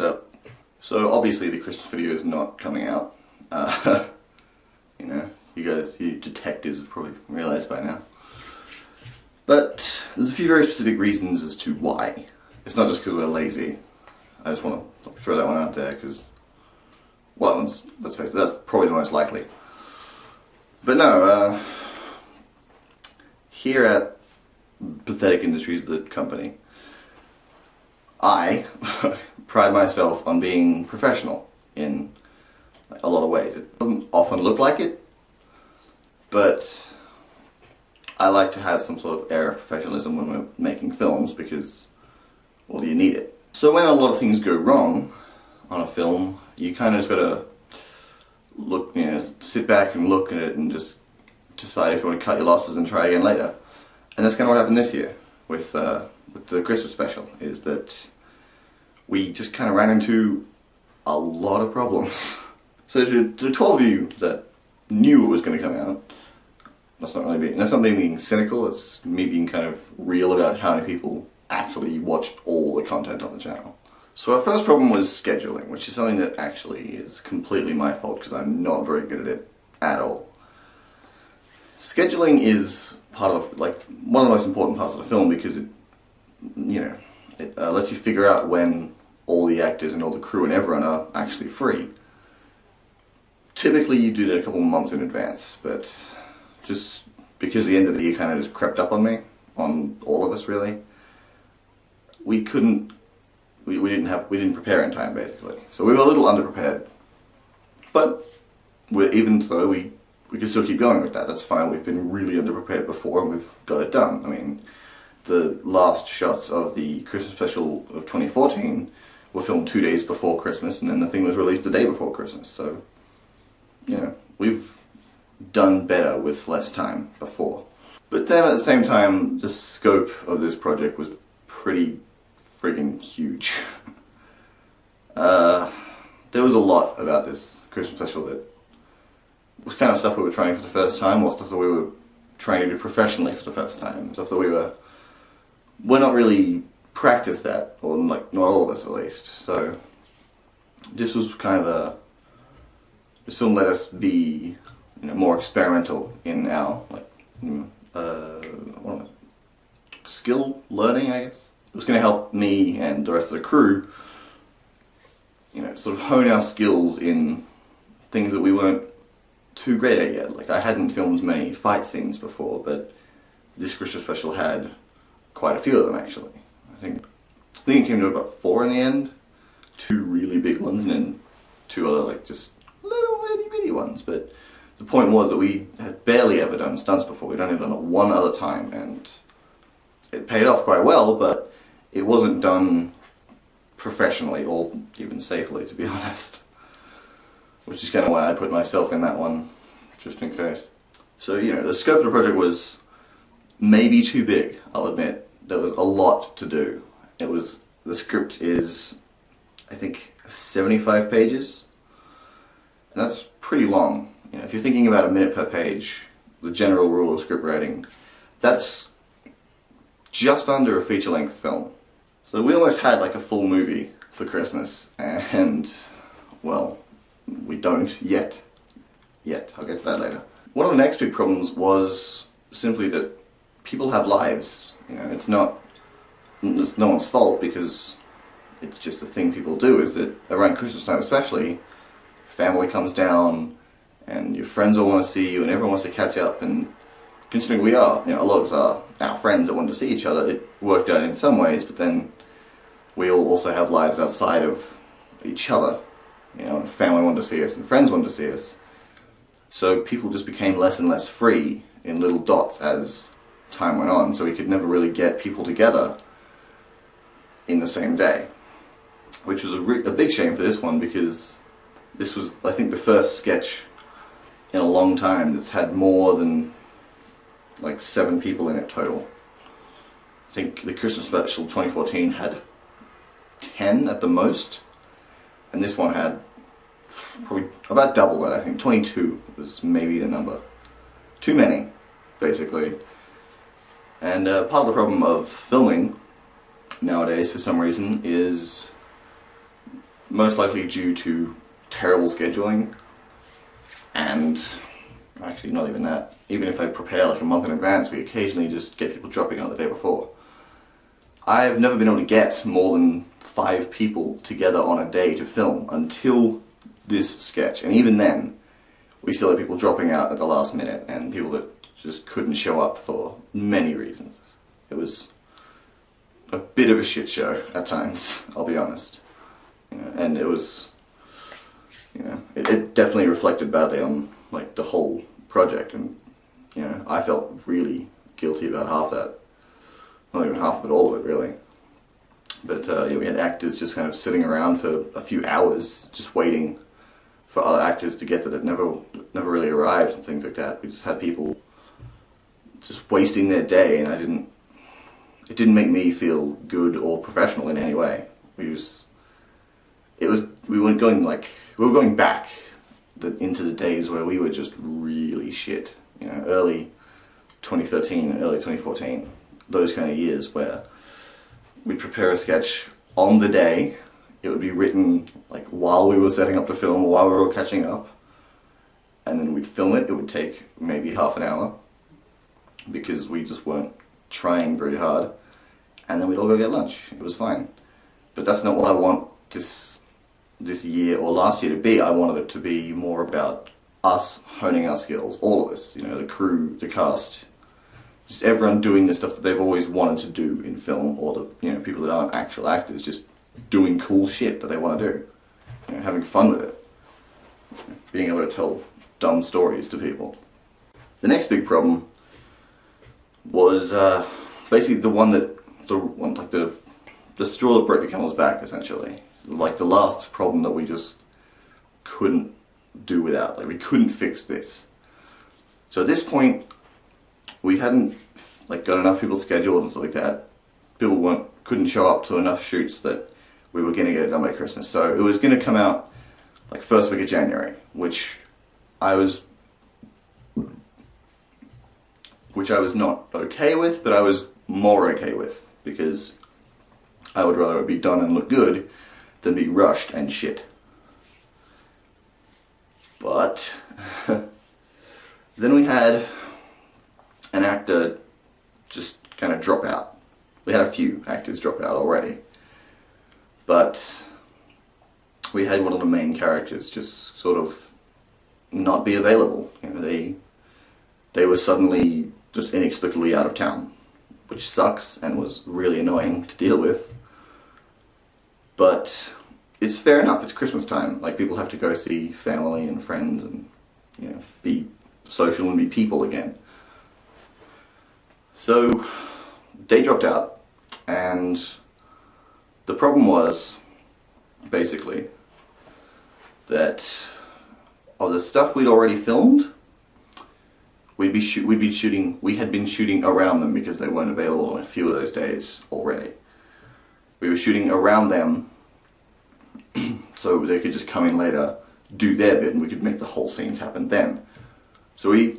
up? So obviously the Christmas video is not coming out. You know, you detectives have probably realized by now. But there's a few very specific reasons as to why. It's not just because we're lazy. I just want to throw that one out there because, well, let's face it, that's probably the most likely. But no, here at Pathetic Industries, the company, I pride myself on being professional in a lot of ways. It doesn't often look like it, but I like to have some sort of air of professionalism when we're making films because, well, you need it. So when a lot of things go wrong on a film, you kind of just gotta look, you know, sit back and look at it and just decide if you want to cut your losses and try again later. And that's kind of what happened this year with the Christmas special, is that we just kind of ran into a lot of problems. So to the 12 of you that knew it was going to come out, that's not me being cynical, it's me being kind of real about how many people actually watched all the content on the channel. So our first problem was scheduling, which is something that actually is completely my fault because I'm not very good at it at all. Scheduling is part of, like, one of the most important parts of the film because it, you know, it lets you figure out when all the actors and all the crew and everyone are actually free. Typically you do that a couple of months in advance, but just because the end of the year kind of just crept up on me, on all of us really, we didn't prepare in time basically. So we were a little underprepared. But even so, we can still keep going with that. That's fine. We've been really underprepared before and we've got it done. I mean, the last shots of the Christmas special of 2014 were filmed 2 days before Christmas, and then the thing was released the day before Christmas. So, you know, we've done better with less time before. But then at the same time, the scope of this project was pretty friggin' huge. There was a lot about this Christmas special that was kind of stuff we were trying for the first time, or stuff that we were trying to do professionally for the first time. Stuff that we're not really practiced at, or like not all of us at least. So this was kind of this film let us be, you know, more experimental in our skill learning, I guess. It was going to help me and the rest of the crew, you know, sort of hone our skills in things that we weren't too great at yet. Like, I hadn't filmed many fight scenes before, but this Christmas special had quite a few of them actually. I think it came to about 4 in the end. 2 really big ones and then 2 other, like, just little itty bitty ones. But the point was that we had barely ever done stunts before. We'd only done it one other time, and it paid off quite well, but it wasn't done professionally or even safely, to be honest. Which is kind of why I put myself in that one, just in case. So, you know, the scope of the project was maybe too big, I'll admit. There was a lot to do. The script is, I think, 75 pages. And that's pretty long. You know, if you're thinking about a minute per page, the general rule of script writing, that's just under a feature-length film. So we almost had like a full movie for Christmas, and, well, we don't yet. I'll get to that later. One of the next big problems was simply that people have lives. You know, it's no one's fault because it's just a thing people do, is that around Christmas time especially, family comes down and your friends all want to see you and everyone wants to catch up, and considering we are, you know, a lot of us are our friends that want to see each other, it worked out in some ways, but then we all also have lives outside of each other. You know, and family wanted to see us and friends wanted to see us. So people just became less and less free in little dots as time went on, so we could never really get people together in the same day. Which was a big shame for this one, because this was, I think, the first sketch in a long time that's had more than like 7 people in it total. I think the Christmas special 2014 had 10 at the most, and this one had probably about double that. I think 22 was maybe the number. Too many, basically. And part of the problem of filming nowadays, for some reason, is most likely due to terrible scheduling, and actually not even that. Even if I prepare like a month in advance, we occasionally just get people dropping out the day before. I've never been able to get more than 5 people together on a day to film until this sketch, and even then we still had people dropping out at the last minute and people that just couldn't show up for many reasons. It was a bit of a shit show at times, I'll be honest. And it was, it definitely reflected badly on like the whole project, and I felt really guilty about half that. Not even half of it, all of it really. But we had actors just kind of sitting around for a few hours, just waiting for other actors to get that it never really arrived and things like that. We just had people just wasting their day, and it didn't make me feel good or professional in any way. We were going back into the days where we were just really shit. Early 2013, early 2014, those kind of years where we'd prepare a sketch on the day. It would be written like while we were setting up to film, or while we were all catching up, and then we'd film it. It would take maybe half an hour because we just weren't trying very hard, and then we'd all go get lunch. It was fine. But that's not what I want this year or last year to be. I wanted it to be more about us honing our skills, all of us, the crew, the cast, just everyone doing the stuff that they've always wanted to do in film, or the people that aren't actual actors, just doing cool shit that they want to do, having fun with it, being able to tell dumb stories to people. The next big problem was basically the straw that broke the camel's back, essentially. Like the last problem that we just couldn't do without. Like we couldn't fix this. So at this point, we hadn't got enough people scheduled and stuff like that. People couldn't show up to enough shoots that we were going to get it done by Christmas. So it was going to come out like first week of January, which I was not okay with, but I was more okay with, because I would rather it be done and look good than be rushed and shit. But then we had an actor just kind of drop out. We had a few actors drop out already, but we had one of the main characters just sort of not be available. They were suddenly just inexplicably out of town, which sucks and was really annoying to deal with. But it's fair enough, it's Christmas time. Like, people have to go see family and friends and, be social and be people again. So, they dropped out, and the problem was, basically, that of the stuff we'd already filmed, we had been shooting around them because they weren't available on a few of those days already. We were shooting around them so they could just come in later, do their bit, and we could make the whole scenes happen then. So I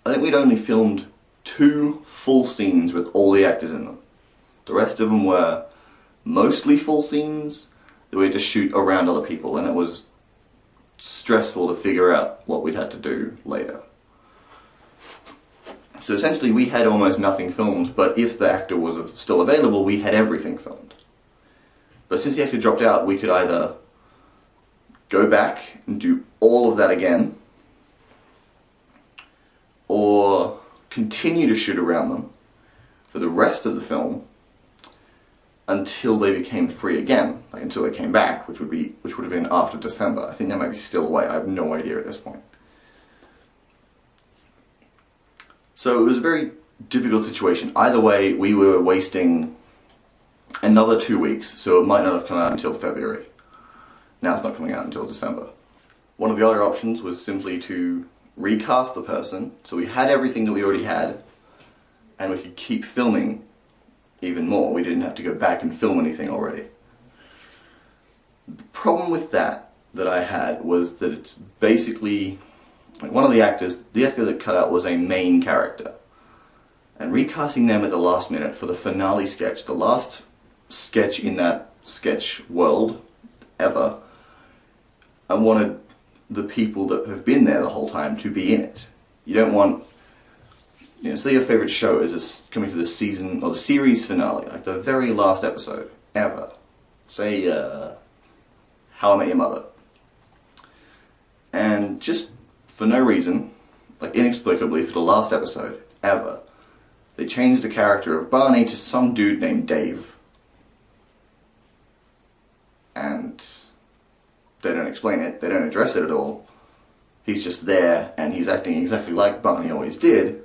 think we'd only filmed 2 full scenes with all the actors in them. The rest of them were mostly full scenes that we had to shoot around other people, and it was stressful to figure out what we'd had to do later. So essentially we had almost nothing filmed, but if the actor was still available, we had everything filmed. But since the actor dropped out, we could either go back and do all of that again, or continue to shoot around them for the rest of the film until they became free again, like until they came back, which would have been after December. I think that might be still away. I have no idea at this point. So it was a very difficult situation. Either way, we were wasting another 2 weeks, so it might not have come out until February. Now it's not coming out until December. One of the other options was simply to recast the person, so we had everything that we already had, and we could keep filming even more. We didn't have to go back and film anything already. The problem with that I had was that it's basically, like, one of the actors, the actor that cut out was a main character. And recasting them at the last minute for the finale sketch, the last sketch in that sketch world, ever. I wanted the people that have been there the whole time to be in it. You don't want, you know, say your favorite show is just coming to the season or the series finale, like the very last episode ever. Say, How I Met Your Mother. And just for no reason, like inexplicably for the last episode ever, they changed the character of Barney to some dude named Dave. And they don't explain it, they don't address it at all. He's just there, and he's acting exactly like Barney always did,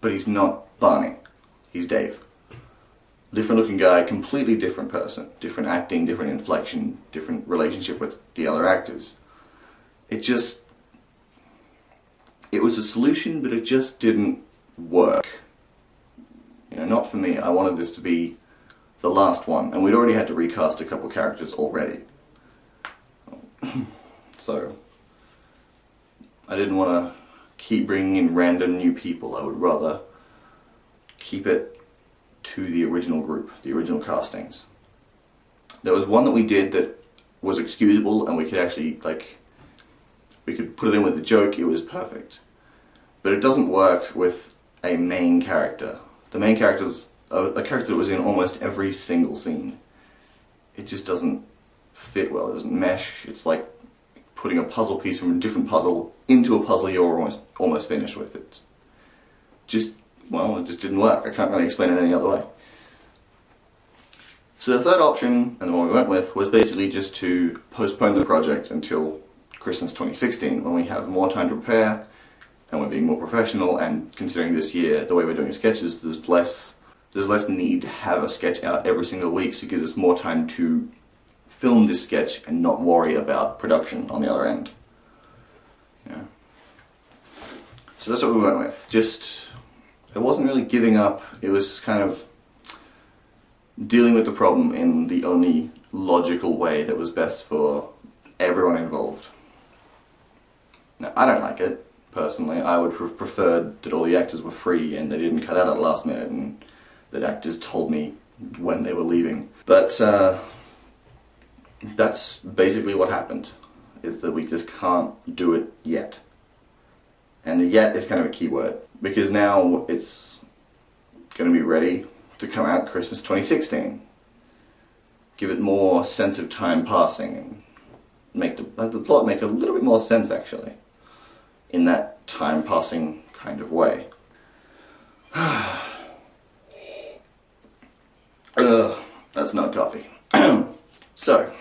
but he's not Barney. He's Dave. Different looking guy, completely different person. Different acting, different inflection, different relationship with the other actors. It was a solution, but it just didn't work. You know, not for me. I wanted this to be the last one, and we'd already had to recast a couple characters already. So, I didn't want to keep bringing in random new people. I would rather keep it to the original group, the original castings. There was one that we did that was excusable, and we could actually, like, we could put it in with the joke, it was perfect. But it doesn't work with a main character. The main character's a character that was in almost every single scene. It just doesn't fit well, it doesn't mesh. It's like putting a puzzle piece from a different puzzle into a puzzle you're almost finished with. It's just, well, it just didn't work. I can't really explain it any other way. So the third option, and the one we went with, was basically just to postpone the project until Christmas 2016, when we have more time to prepare, and we're being more professional, and considering this year, the way we're doing sketches, there's less need to have a sketch out every single week, so it gives us more time to film this sketch and not worry about production on the other end. Yeah. So that's what we went with. Just, it wasn't really giving up, it was kind of dealing with the problem in the only logical way that was best for everyone involved. Now, I don't like it, personally. I would have preferred that all the actors were free and they didn't cut out at the last minute and that actors told me when they were leaving. But that's basically what happened, is that we just can't do it yet. And the yet is kind of a key word, because now it's going to be ready to come out Christmas 2016. Give it more sense of time passing and make the plot make a little bit more sense, actually, in that time passing kind of way. That's not coffee. So,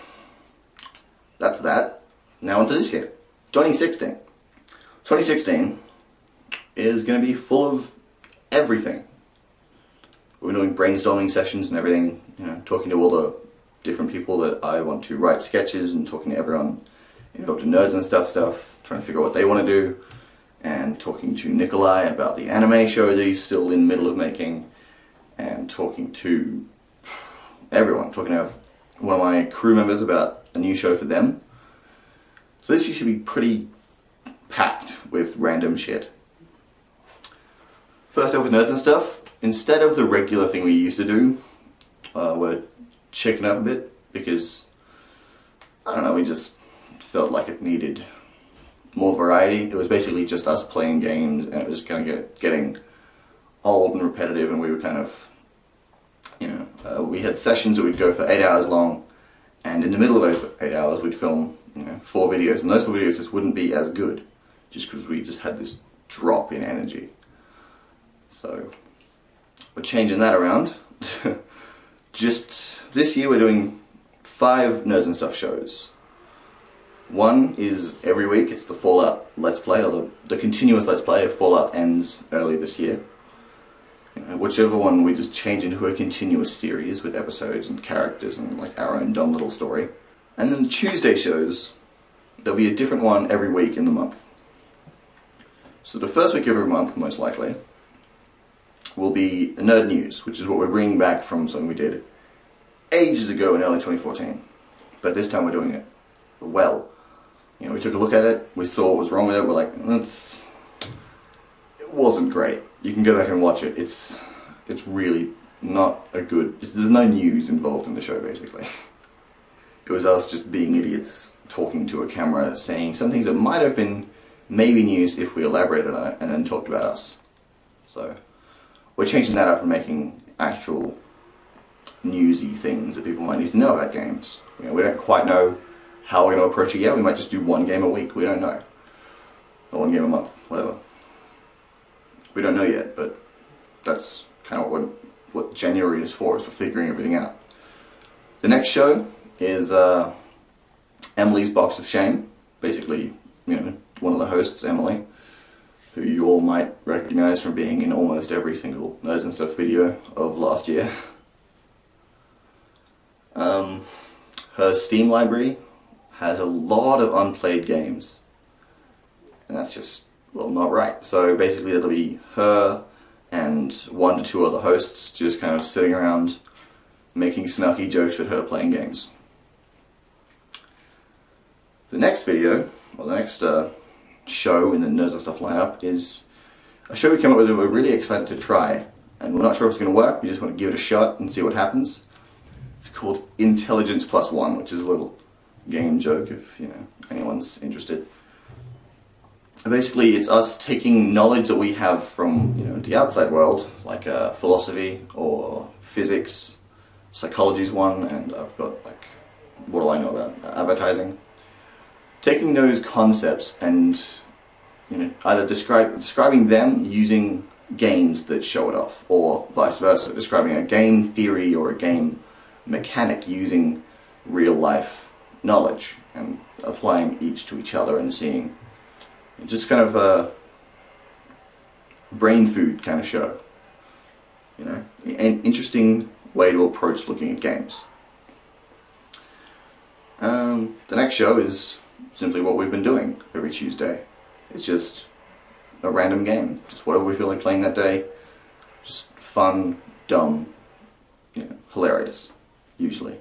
that's that. Now onto this year, 2016. 2016 is going to be full of everything. We're doing brainstorming sessions and everything, you know, talking to all the different people that I want to write sketches, and talking to everyone involved in Nerds and Stuff, trying to figure out what they want to do, and talking to Nikolai about the anime show that he's still in the middle of making, and talking to everyone, talking to one of my crew members about a new show for them. So this year should be pretty packed with random shit. First off with Nerds and Stuff, instead of the regular thing we used to do, we're checking up a bit, because, I don't know, we just felt like it needed more variety. It was basically just us playing games, and it was kind of getting old and repetitive, and we were kind of, you know, we had sessions that would go for 8 hours long, and in the middle of those 8 hours we'd film, you know, 4 videos, and those 4 videos just wouldn't be as good, just because we just had this drop in energy. So we're changing that around. Just this year we're doing 5 Nerds and Stuff shows. One is every week, it's the Fallout Let's Play, or the continuous Let's Play if Fallout ends early this year. You know, whichever one we just change into a continuous series with episodes and characters and like our own dumb little story. And then the Tuesday shows, there'll be a different one every week in the month. So the first week of every month, most likely, will be Nerd News, which is what we're bringing back from something we did ages ago in early 2014. But this time we're doing it well. You know, we took a look at it, we saw what was wrong with it, we're like, it wasn't great. You can go back and watch it. It's really not a good, there's no news involved in the show, basically. It was us just being idiots, talking to a camera, saying some things that might have been maybe news if we elaborated on it and then talked about us. So we're changing that up and making actual newsy things that people might need to know about games. You know, we don't quite know how we're going to approach it yet. We might just do one game a week. We don't know. Or one game a month, whatever. We don't know yet, but that's kind of what January is for figuring everything out. The next show is Emily's Box of Shame. Basically, you know, one of the hosts, Emily, who you all might recognize from being in almost every single Nerds and Stuff video of last year. Her Steam library has a lot of unplayed games, and that's just, well, not right. So basically it'll be her and 1 to 2 other hosts just kind of sitting around making snarky jokes at her playing games. The next video, or the next show in the Nerds and Stuff lineup is a show we came up with that we're really excited to try, and we're not sure if it's going to work. We just want to give it a shot and see what happens. It's called Intelligence Plus One, which is a little game joke if, you know, anyone's interested. And basically, it's us taking knowledge that we have from, you know, the outside world, like philosophy or physics. Psychology's one, and I've got, like, what do I know about advertising? Taking those concepts and, you know, either describing them using games that show it off, or vice versa, describing a game theory or a game mechanic using real life knowledge and applying each to each other and seeing, just kind of a brain food kind of show, you know, an interesting way to approach looking at games. The next show is simply what we've been doing every Tuesday. It's just a random game, just whatever we feel like playing that day. Just fun, dumb, you know, hilarious, usually,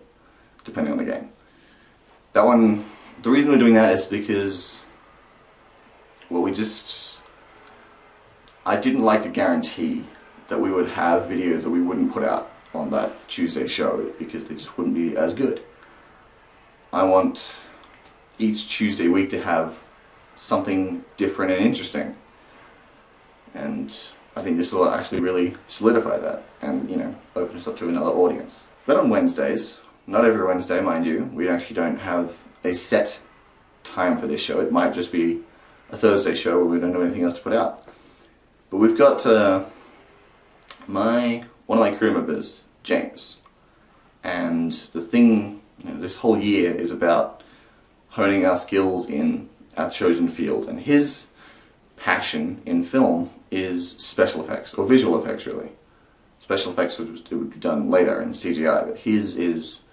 depending on the game. That one, the reason we're doing that is because, well, I didn't like to guarantee that we would have videos that we wouldn't put out on that Tuesday show because they just wouldn't be as good. I want each Tuesday week to have something different and interesting, and I think this will actually really solidify that and, you know, open us up to another audience. But on Wednesdays, not every Wednesday, mind you, we actually don't have a set time for this show. It might just be a Thursday show where we don't have anything else to put out. But we've got one of my crew members, James, and the thing, you know, this whole year is about honing our skills in our chosen field, and his passion in film is special effects, or visual effects really. Special effects would be done later in CGI, but his is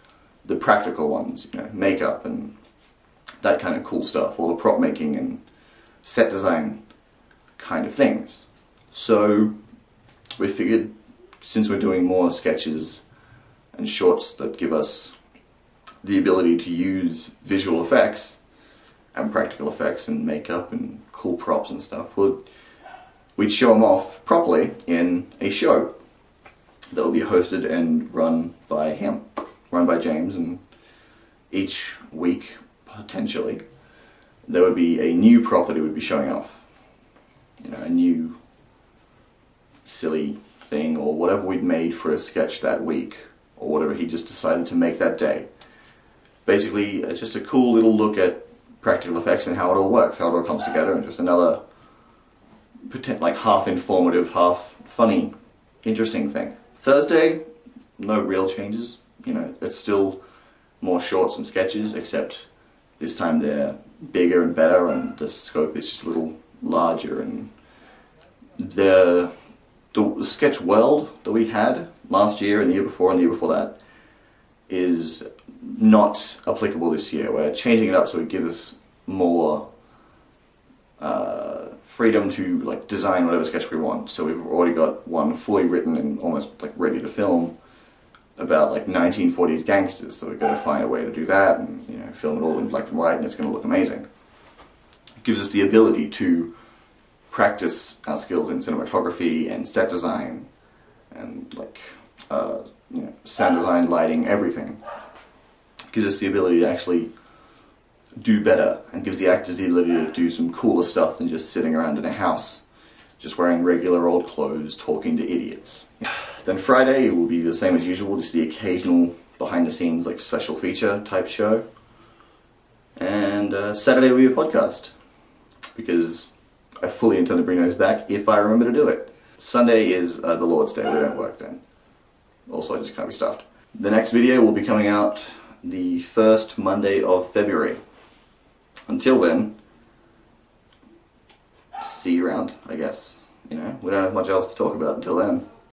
the practical ones, you know, makeup and that kind of cool stuff, all the prop making and set design kind of things. So we figured, since we're doing more sketches and shorts that give us the ability to use visual effects and practical effects and makeup and cool props and stuff, we'd show them off properly in a show that will be hosted and run by him, run by James, and each week, potentially, there would be a new prop that he would be showing off. You know, a new silly thing or whatever we'd made for a sketch that week, or whatever he just decided to make that day. Basically, just a cool little look at practical effects and how it all works, how it all comes together, and just another like half informative, half funny, interesting thing. Thursday, no real changes. You know, it's still more shorts and sketches, except this time they're bigger and better, and the scope is just a little larger. And the sketch world that we had last year and the year before and the year before that is not applicable this year. We're changing it up so it gives us more freedom to, like, design whatever sketch we want. So we've already got one fully written and almost like ready to film about like 1940s gangsters. So we've got to find a way to do that and, you know, film it all in black and white, and it's going to look amazing. It gives us the ability to practice our skills in cinematography and set design and, like, you know, sound design, lighting, everything. gives us the ability to actually do better, and gives the actors the ability to do some cooler stuff than just sitting around in a house, just wearing regular old clothes, talking to idiots. Then Friday will be the same as usual, just the occasional behind the scenes, like special feature type show. And Saturday will be a podcast, because I fully intend to bring those back if I remember to do it. Sunday is the Lord's Day, we don't work then. Also, I just can't be stuffed. The next video will be coming out the first Monday of February. Until then, see you around, I guess. You know, we don't have much else to talk about until then.